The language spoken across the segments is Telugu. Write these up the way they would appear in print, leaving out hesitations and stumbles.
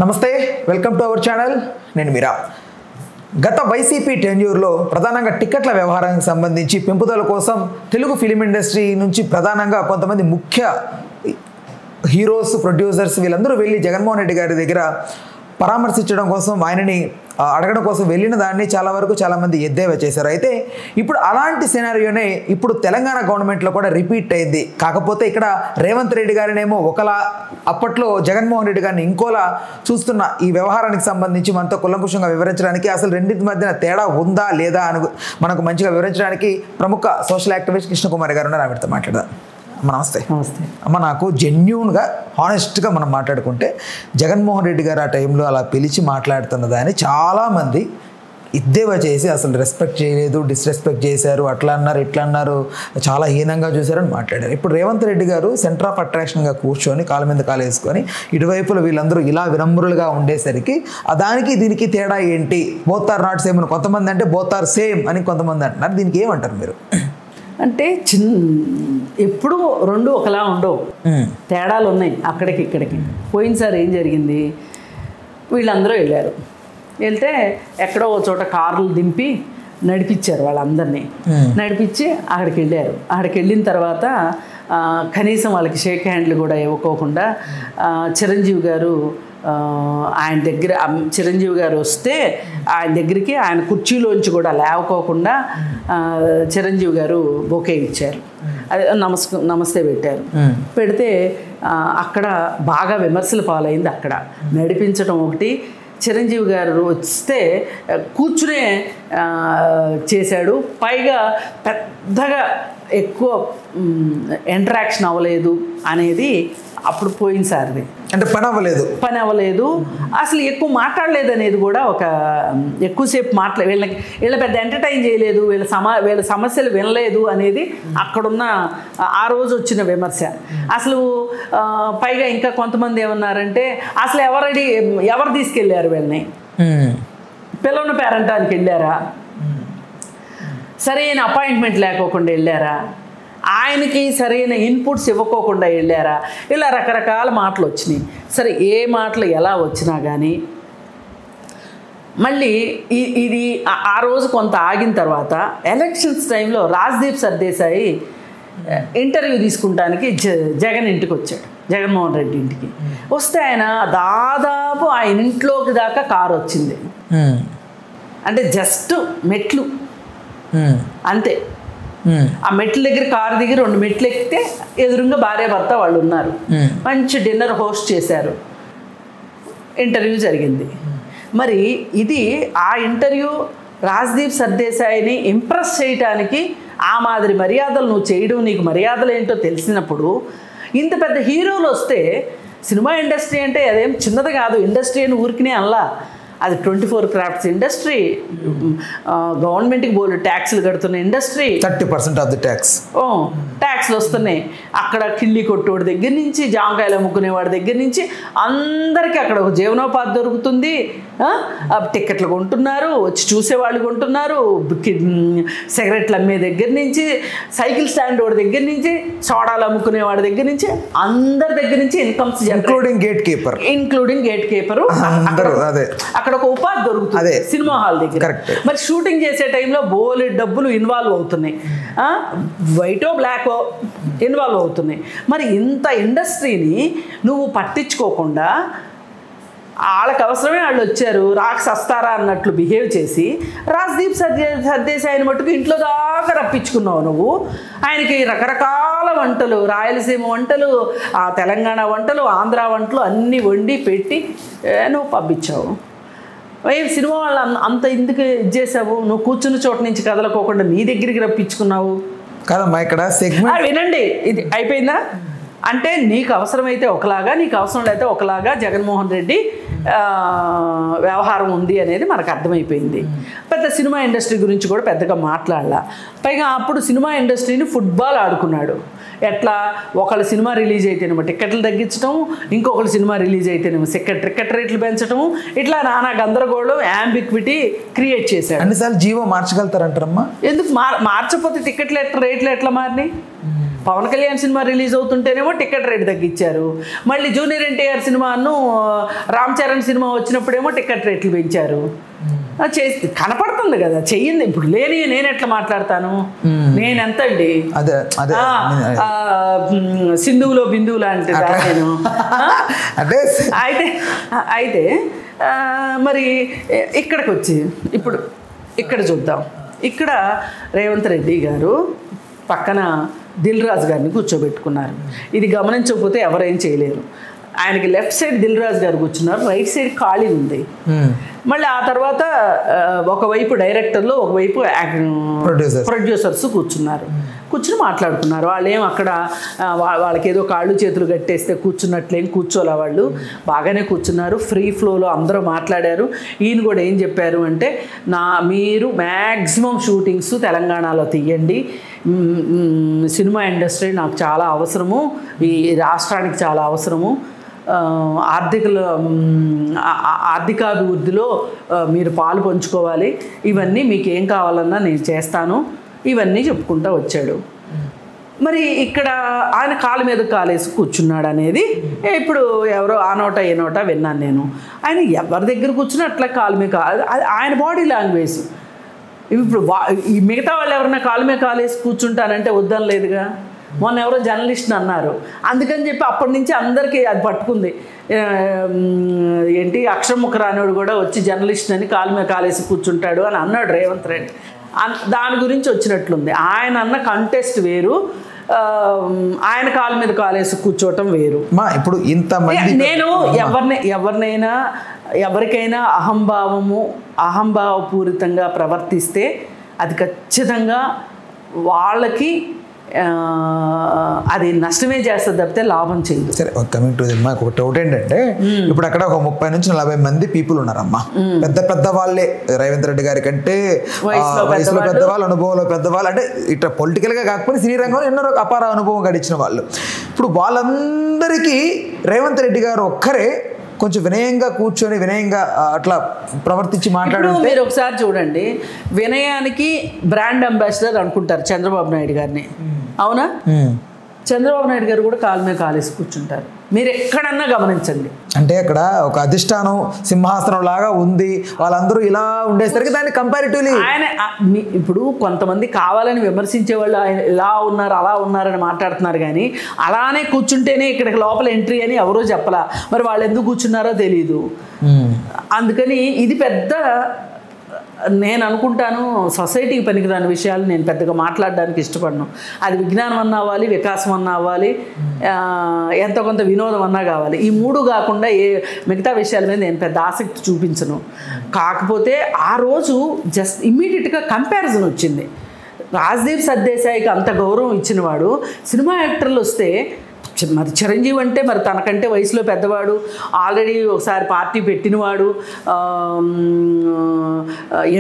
నమస్తే, వెల్కమ్ టు అవర్ ఛానల్. నేను మీరా. గత వైసీపీ టెన్యూర్లో ప్రధానంగా టికెట్ల వ్యవహారానికి సంబంధించి పెంపుదల కోసం తెలుగు ఫిలిం ఇండస్ట్రీ నుంచి ప్రధానంగా కొంతమంది ముఖ్య హీరోస్, ప్రొడ్యూసర్స్ వీళ్ళందరూ వెళ్ళి జగన్మోహన్ రెడ్డి గారి దగ్గర పరామర్శించడం కోసం, ఆయనని అడగడం కోసం వెళ్ళిన దాన్ని చాలామంది ఎద్దేవా చేశారు. అయితే ఇప్పుడు అలాంటి సినారియోనే ఇప్పుడు తెలంగాణ గవర్నమెంట్లో కూడా రిపీట్ అయింది. కాకపోతే ఇక్కడ రేవంత్ రెడ్డి గారినేమో ఒకలా, అప్పట్లో జగన్మోహన్ రెడ్డి గారిని ఇంకోలా చూస్తున్న ఈ వ్యవహారానికి సంబంధించి మనతో కులంకుశంగా వివరించడానికి, అసలు రెండింటి మధ్యన తేడా ఉందా లేదా అని మనకు మంచిగా వివరించడానికి ప్రముఖ సోషల్ యాక్టివిస్ట్ కృష్ణకుమారి గారు ఉన్నారు. ఆవిడతో మాట్లాడదాం. నమస్తే. నమస్తే అమ్మ, నాకు జెన్యూన్గా హానెస్ట్గా మనం మాట్లాడుకుంటే జగన్మోహన్ రెడ్డి గారు ఆ టైంలో అలా పిలిచి మాట్లాడుతున్నదని చాలామంది ఇద్దేవా చేసి అసలు రెస్పెక్ట్ చేయలేదు, డిస్రెస్పెక్ట్ చేశారు, అట్లా అన్నారు, ఇట్లా అన్నారు, చాలా హీనంగా చూశారని మాట్లాడారు. ఇప్పుడు రేవంత్ రెడ్డి గారు సెంటర్ ఆఫ్ అట్రాక్షన్గా కూర్చొని కాళ్ళ మీద కాలు వేసుకొని ఇటువైపులో వీళ్ళందరూ ఇలా వినమ్రులుగా ఉండేసరికి దానికి దీనికి తేడా ఏంటి? బోత్ ఆర్ నాట్ సేమ్ అని కొంతమంది అంటే, బోత్ ఆర్ సేమ్ అని కొంతమంది అంటున్నారు. దీనికి ఏమంటారు మీరు? అంటే ఎప్పుడు రెండు ఒకలా ఉండవు, తేడాలు ఉన్నాయి అక్కడికి ఇక్కడికి. పోయినసారి ఏం జరిగింది, వీళ్ళందరూ వెళ్ళారు. వెళ్తే ఎక్కడో ఒక చోట కార్లు దింపి నడిపించారు వాళ్ళందరినీ. నడిపించి అక్కడికి వెళ్ళారు. అక్కడికి వెళ్ళిన తర్వాత కనీసం వాళ్ళకి షేక్ హ్యాండ్లు కూడా ఇవ్వకోకుండా చిరంజీవి గారు ఆయన దగ్గర, చిరంజీవి గారు వస్తే ఆయన దగ్గరికి ఆయన కుర్చీలోంచి కూడా లేవకోకుండా చిరంజీవి గారు బొకే ఇచ్చారు. అదే నమస్తే పెట్టారు. పెడితే అక్కడ బాగా విమర్శలు పాలైంది. అక్కడ నడిపించడం ఒకటి, చిరంజీవి గారు వస్తే కూర్చునే చేశాడు. పైగా పెద్దగా ఎక్కువ ఇంటరాక్షన్ అవ్వలేదు అనేది అప్పుడు పోయినసారిది. అంటే పని అవ్వలేదు, అసలు ఎక్కువ మాట్లాడలేదు అనేది కూడా, ఒక ఎక్కువసేపు వీళ్ళ పెద్ద ఎంటర్టైన్ చేయలేదు, వీళ్ళ సమస్యలు వినలేదు అనేది అక్కడున్న ఆ రోజు వచ్చిన విమర్శ. అసలు పైగా ఇంకా కొంతమంది ఏమన్నారంటే, అసలు ఎవరు తీసుకెళ్ళారు వీళ్ళని? పిల్లలను పేరంటానికి వెళ్ళారా? సరైన అపాయింట్మెంట్ లేకోకుండా వెళ్ళారా? ఆయనకి సరైన ఇన్పుట్స్ ఇవ్వకోకుండా వెళ్ళారా? ఇలా రకరకాల మాటలు వచ్చినాయి. సరే, ఏ మాటలు ఎలా వచ్చినా కానీ మళ్ళీ ఇది ఆ రోజు కొంత ఆగిన తర్వాత ఎలక్షన్స్ టైంలో రాజ్దీప్ సర్దేశాయి ఇంటర్వ్యూ తీసుకుంటానికి జగన్ ఇంటికి వచ్చాడు, జగన్మోహన్ రెడ్డి ఇంటికి. వస్తే ఆయన దాదాపు ఆయన ఇంట్లోకి దాకా కారు వచ్చింది. అంటే జస్ట్ మెట్లు అంతే. ఆ మెట్ల దగ్గర కారు దిగి 2 మెట్లు ఎక్కితే ఎదురుగా భార్య భర్త వాళ్ళు ఉన్నారు. మంచి డిన్నర్ హోస్ట్ చేశారు, ఇంటర్వ్యూ జరిగింది. మరి ఇది ఆ ఇంటర్వ్యూ రాజ్దీప్ సర్దేశాయిని ఇంప్రెస్ చేయటానికి ఆ మాదిరి మర్యాదలు నువ్వు చేయడం, నీకు మర్యాదలు ఏంటో తెలిసినప్పుడు ఇంత పెద్ద హీరోలు వస్తే, సినిమా ఇండస్ట్రీ అంటే అదేం చిన్నది కాదు. ఇండస్ట్రీ అని ఊరికినే అలా, అది 24 క్రాఫ్ట్స్ ఇండస్ట్రీ, గవర్నమెంట్కి బోలు ట్యాక్స్లు కడుతున్న ఇండస్ట్రీ. 30% ఆఫ్ ది ట్యాక్స్ ట్యాక్స్లు వస్తున్నాయి. అక్కడ కిళ్ళి కొట్టోడి దగ్గర నుంచి, జామకాయలు అమ్ముకునేవాడి దగ్గర నుంచి అందరికీ అక్కడ ఒక జీవనోపాధి దొరుకుతుంది. టికెట్లు కొంటున్నారు, వచ్చి చూసేవాళ్ళు కొంటున్నారు, సిగరెట్లు అమ్మే దగ్గర నుంచి, సైకిల్ స్టాండ్ వాడి దగ్గర నుంచి, సోడాలు అమ్ముకునేవాడి దగ్గర నుంచి, అందరి దగ్గర నుంచి ఇన్కమ్స్, ఇంక్లూడింగ్ గేట్ కీపర్. అక్కడ ఒక ఉపాధి దొరుకుతుంది సినిమా హాల్ దగ్గర. మరి షూటింగ్ చేసే టైంలో బోలె డబ్బులు ఇన్వాల్వ్ అవుతున్నాయి, వైటో బ్లాకో ఇన్వాల్వ్ అవుతున్నాయి. మరి ఇంత ఇండస్ట్రీని నువ్వు పట్టించుకోకుండా, వాళ్ళకి అవసరమే వాళ్ళు వచ్చారు, రాక్షస్తారా అన్నట్లు బిహేవ్ చేసి రాజ్దీప్ సర్దేశాయిని మట్టుకు ఇంట్లో దాకా రప్పించుకున్నావు నువ్వు. ఆయనకి రకరకాల వంటలు, రాయలసీమ వంటలు, తెలంగాణ వంటలు, ఆంధ్ర వంటలు అన్నీ వండి పెట్టి నువ్వు పంపించావు. సినిమా వాళ్ళు అంత ఎందుకు చేసావు? నువ్వు కూర్చున్న చోట నుంచి కదలకోకుండా నీ దగ్గరికి రప్పించుకున్నావు కదమ్మా. ఇక్కడ వినండి, ఇది అయిపోయిందా అంటే, నీకు అవసరమైతే ఒకలాగా, నీకు అవసరం లేకపోతే ఒకలాగా జగన్మోహన్ రెడ్డి వ్యవహారం ఉంది అనేది మనకు అర్థమైపోయింది. పెద్ద సినిమా ఇండస్ట్రీ గురించి కూడా పెద్దగా మాట్లాడాల. పైగా అప్పుడు సినిమా ఇండస్ట్రీని ఫుట్బాల్ ఆడుకున్నాడు. ఎట్లా, ఒకళ్ళ సినిమా రిలీజ్ అయితేనేమో టికెట్లు తగ్గించడం, ఇంకొకళ్ళ సినిమా రిలీజ్ అయితేనేమో టికెట్ రేట్లు పెంచడం, ఇట్లా నానా గందరగోళం, యాంబిక్విటీ క్రియేట్ చేశాడు. అన్నిసార్లు జీవో మార్చగలుగుతారంటారమ్మా? ఎందుకు మార్చకపోతే టికెట్లు రేట్లు ఎట్లా మారినాయి? పవన్ కళ్యాణ్ సినిమా రిలీజ్ అవుతుంటేనేమో టికెట్ రేట్ తగ్గించారు, మళ్ళీ జూనియర్ ఎన్టీఆర్ సినిమాను రామ్ చరణ్ సినిమా వచ్చినప్పుడేమో టికెట్ రేట్లు పెంచారు. చేసి కనపడుతుంది కదా, చెయ్యింది. ఇప్పుడు లేని నేను ఎట్లా మాట్లాడతాను, నేనెంత అండి, సింధువులో బిందువు లాంటిదా నేను. అయితే మరి ఇక్కడికి వచ్చి ఇప్పుడు ఇక్కడ చూద్దాం. ఇక్కడ రేవంత్ రెడ్డి గారు పక్కన దిల్ రాజు గారిని కూర్చోబెట్టుకున్నారు. ఇది గమనించకపోతే ఎవరేం చేయలేరు. ఆయనకి లెఫ్ట్ సైడ్ దిల్ రాజు గారు కూర్చున్నారు, రైట్ సైడ్ ఖాళీ ఉంది. మళ్ళీ ఆ తర్వాత ఒకవైపు డైరెక్టర్లు, ఒకవైపు ప్రొడ్యూసర్స్ కూర్చున్నారు. కూర్చుని మాట్లాడుకున్నారు. వాళ్ళేం అక్కడ వాళ్ళకి ఏదో కాళ్ళు చేతులు కట్టేస్తే కూర్చున్నట్లేం కూర్చోలే, వాళ్ళు బాగానే కూర్చున్నారు. ఫ్రీ ఫ్లోలో అందరూ మాట్లాడారు. ఈయన కూడా ఏం చెప్పారు అంటే, మీరు మ్యాక్సిమం షూటింగ్స్ తెలంగాణలో తీయండి, సినిమా ఇండస్ట్రీ నాకు చాలా అవసరము, ఈ రాష్ట్రానికి చాలా అవసరము, ఆర్థికాభివృద్ధిలో మీరు పాలు పంచుకోవాలి, ఇవన్నీ మీకు ఏం కావాలన్నా నేను చేస్తాను, ఇవన్నీ చెప్పుకుంటూ వచ్చాడు. మరి ఇక్కడ ఆయన కాలు మీద కాలేసి కూర్చున్నాడు అనేది ఇప్పుడు ఎవరో ఆ నోట ఏ నోట విన్నాను నేను. ఆయన ఎవరి దగ్గర కూర్చున్నా అట్లా కాలు మీద ఆయన బాడీ లాంగ్వేజ్. ఇప్పుడు ఈ మిగతా వాళ్ళు ఎవరైనా కాలు మీద కాలేసి కూర్చుంటానంటే వద్దని లేదుగా. మొన్న ఎవరో జర్నలిస్ట్ని అన్నారు, అందుకని చెప్పి అప్పటి నుంచి అందరికీ అది పట్టుకుంది. ఏంటి అక్షరముఖ రానివాడు కూడా వచ్చి జర్నలిస్ట్ అని కాలు మీద కాలేసి కూర్చుంటాడు అని అన్నాడు రేవంత్ రెడ్డి. దాని గురించి వచ్చినట్లుంది. ఆయన అన్న కంటెస్ట్ వేరు, ఆయన కాలు మీద కాలేసి కూర్చోవటం వేరు. ఇప్పుడు ఇంతమంది నేను ఎవరికైనా అహంభావపూరితంగా ప్రవర్తిస్తే అది ఖచ్చితంగా వాళ్ళకి అది నష్టమే చేస్తుంది తప్పితే లాభం చేయదు. సరే, కమింగ్ టు మాకు ఒక డౌట్ ఏంటంటే, ఇప్పుడు అక్కడ ఒక 30 నుంచి 40 మంది పీపుల్ ఉన్నారమ్మా. పెద్ద వాళ్ళే, రేవంత్ రెడ్డి గారి కంటే వయసులో పెద్దవాళ్ళు, అనుభవంలో పెద్దవాళ్ళు, అంటే ఇట్లా పొలిటికల్గా కాకపోతే సినీ రంగంలో ఎన్నో అపార అనుభవం గడిచిన వాళ్ళు. ఇప్పుడు వాళ్ళందరికీ రేవంత్ రెడ్డి గారు ఒక్కరే కొంచెం వినయంగా కూర్చొని వినయంగా అట్లా ప్రవర్తించి మాట్లాడుతూ, మీరు ఒకసారి చూడండి, వినయానికి బ్రాండ్ అంబాసిడర్ అనుకుంటారు చంద్రబాబు నాయుడు గారిని, అవునా? చంద్రబాబు నాయుడు గారు కూడా కాలు మీద కాలేసి కూర్చుంటారు. మీరు ఎక్కడన్నా గమనించండి. అంటే అక్కడ ఒక అధిష్టానం సింహాసనం లాగా ఉంది, వాళ్ళందరూ ఇలా ఉండేసరికి దాన్ని కంపారిటివ్లీ ఆయన ఇప్పుడు కొంతమంది కావాలని విమర్శించే వాళ్ళు ఆయన ఇలా ఉన్నారు అలా ఉన్నారని మాట్లాడుతున్నారు, కానీ అలానే కూర్చుంటేనే ఇక్కడికి లోపల ఎంట్రీ అని ఎవరో చెప్పలా. మరి వాళ్ళు ఎందుకు కూర్చున్నారో తెలియదు. అందుకని ఇది పెద్ద, నేను అనుకుంటాను సొసైటీకి పనికిరాని విషయాలు నేను పెద్దగా మాట్లాడడానికి ఇష్టపడను. అది విజ్ఞానం అన్నా అవ్వాలి, వికాసం అన్నా అవ్వాలి, ఎంతో కొంత వినోదం అన్నా కావాలి. ఈ మూడు కాకుండా మిగతా విషయాల మీద నేను పెద్ద ఆసక్తి చూపించను. కాకపోతే ఆ రోజు జస్ట్ ఇమ్మీడియట్గా కంపారిజన్ వచ్చింది. రాజ్దీప్ సర్దేశాయికి అంత గౌరవం ఇచ్చినవాడు, సినిమా యాక్టర్లు వస్తే మరి చిరంజీవి అంటే మరి తనకంటే వయసులో పెద్దవాడు, ఆల్రెడీ ఒకసారి పార్టీ పెట్టినవాడు,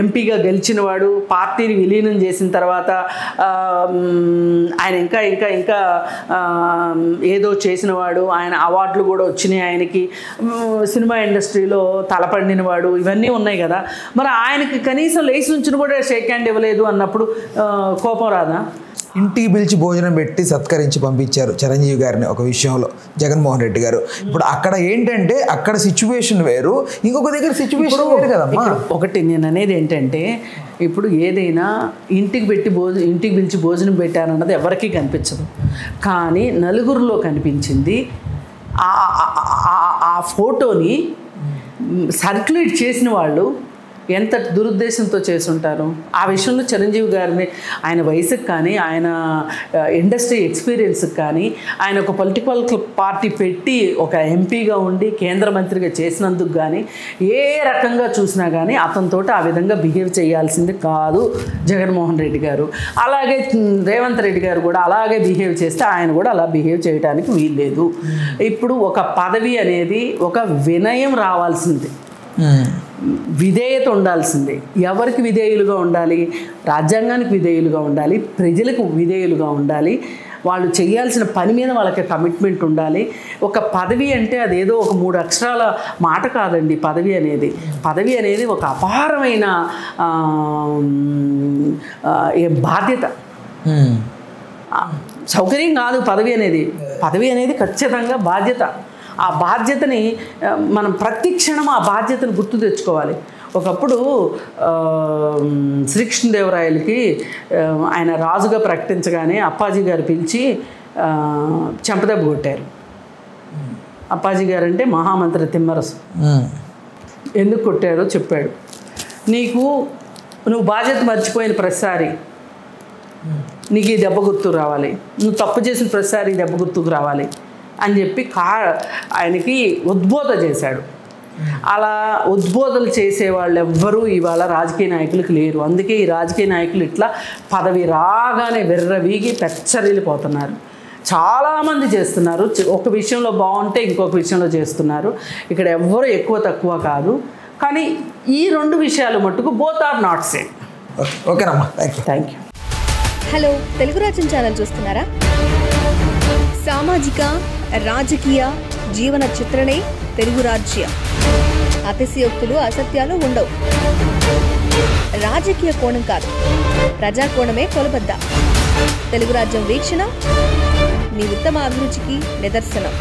ఎంపీగా గెలిచినవాడు, పార్టీని విలీనం చేసిన తర్వాత ఆయన ఇంకా ఇంకా ఇంకా ఏదో చేసినవాడు, ఆయన అవార్డులు కూడా వచ్చినాయి ఆయనకి, సినిమా ఇండస్ట్రీలో తలపడినవాడు, ఇవన్నీ ఉన్నాయి కదా. మరి ఆయనకి కనీసం లేచి నుంచి కూడా షేక్ హ్యాండ్ ఇవ్వలేదు అన్నప్పుడు కోపం రాదా? ఇంటికి పిలిచి భోజనం పెట్టి సత్కరించి పంపించారు చిరంజీవి గారిని ఒక విషయంలో జగన్మోహన్ రెడ్డి గారు. ఇప్పుడు అక్కడ ఏంటంటే అక్కడ సిచ్యువేషన్ వేరు, ఇంకొక దగ్గర సిచ్యువేషన్ వేరు కదమ్మా. ఒకటి నేను అనేది ఏంటంటే, ఇప్పుడు ఏదైనా ఇంటికి పిలిచి భోజనం పెట్టారన్నది ఎవరికీ కనిపించదు, కానీ నలుగురిలో కనిపించింది. ఆ ఫోటోని సర్క్యులేట్ చేసిన వాళ్ళు ఎంత దురుద్దేశంతో చేసుంటారు. ఆ విషయంలో చిరంజీవి గారిని ఆయన వయసుకు కానీ, ఆయన ఇండస్ట్రీ ఎక్స్పీరియన్స్కి కానీ, ఆయన ఒక పొలిటికల్ పార్టీ పెట్టి ఒక ఎంపీగా ఉండి కేంద్ర మంత్రిగా చేసినందుకు కానీ, ఏ రకంగా చూసినా కానీ అతనితో ఆ విధంగా బిహేవ్ చేయాల్సింది కాదు జగన్మోహన్ రెడ్డి గారు. అలాగే రేవంత్ రెడ్డి గారు కూడా అలాగే బిహేవ్ చేస్తే ఆయన కూడా అలా బిహేవ్ చేయడానికి వీల్లేదు. ఇప్పుడు ఒక పదవి అనేది ఒక వినయం రావాల్సింది, విధేయత ఉండాల్సిందే. ఎవరికి విధేయులుగా ఉండాలి? రాజ్యాంగానికి విధేయులుగా ఉండాలి, ప్రజలకు విధేయులుగా ఉండాలి, వాళ్ళు చేయాల్సిన పని మీద వాళ్ళకి కమిట్మెంట్ ఉండాలి. ఒక పదవి అంటే అదేదో ఒక 3 అక్షరాల మాట కాదండి. పదవి అనేది ఒక అపారమైన బాధ్యత. సౌకర్యం కాదు పదవి అనేది ఖచ్చితంగా బాధ్యత. ఆ బాధ్యతని మనం ప్రతి క్షణం ఆ బాధ్యతను గుర్తు తెచ్చుకోవాలి. ఒకప్పుడు శ్రీకృష్ణదేవరాయలకి ఆయన రాజుగా ప్రకటించగానే అప్పాజీ గారు పిలిచి చెంపదెబ్బ కొట్టారు. అప్పాజీ గారు అంటే మహామంత్రి తిమ్మరసు. ఎందుకు కొట్టారో చెప్పాడు. నువ్వు బాధ్యత మర్చిపోయిన ప్రతిసారి నీకు ఈ దెబ్బ గుర్తుకు రావాలి, నువ్వు తప్పు చేసిన ప్రతిసారి ఈ దెబ్బ గుర్తుకు రావాలి అని చెప్పి ఆయనకి ఉద్బోధ చేశాడు. అలా ఉద్బోధలు చేసేవాళ్ళు ఎవ్వరూ ఇవాళ రాజకీయ నాయకులకు లేరు. అందుకే ఈ రాజకీయ నాయకులు ఇట్లా పదవి రాగానే విర్రవీగి పెచ్చరిల్లిపోతున్నారు. చాలామంది చేస్తున్నారు. ఒక విషయంలో బాగుంటే ఇంకొక విషయంలో చేస్తున్నారు. ఇక్కడ ఎవ్వరూ ఎక్కువ తక్కువ కాదు. కానీ ఈ 2 విషయాలు మట్టుకు బోత్ ఆర్ నాట్ సేమ్. ఓకేనమ్మా, థ్యాంక్ యూ. హలో, తెలుగు రాజ్యం ఛానల్ చూస్తున్నారా? సామాజిక రాజకీయ జీవన చిత్రణే తెలుగు రాజ్యం. అతిశయోక్తులు అసత్యాలు ఉండవు. రాజకీయ కోణం కాదు, ప్రజా కోణమే కొలబద్ద. తెలుగు రాజ్యం వీక్షణ మీ ఉత్తమ అభిరుచికి నిదర్శనం.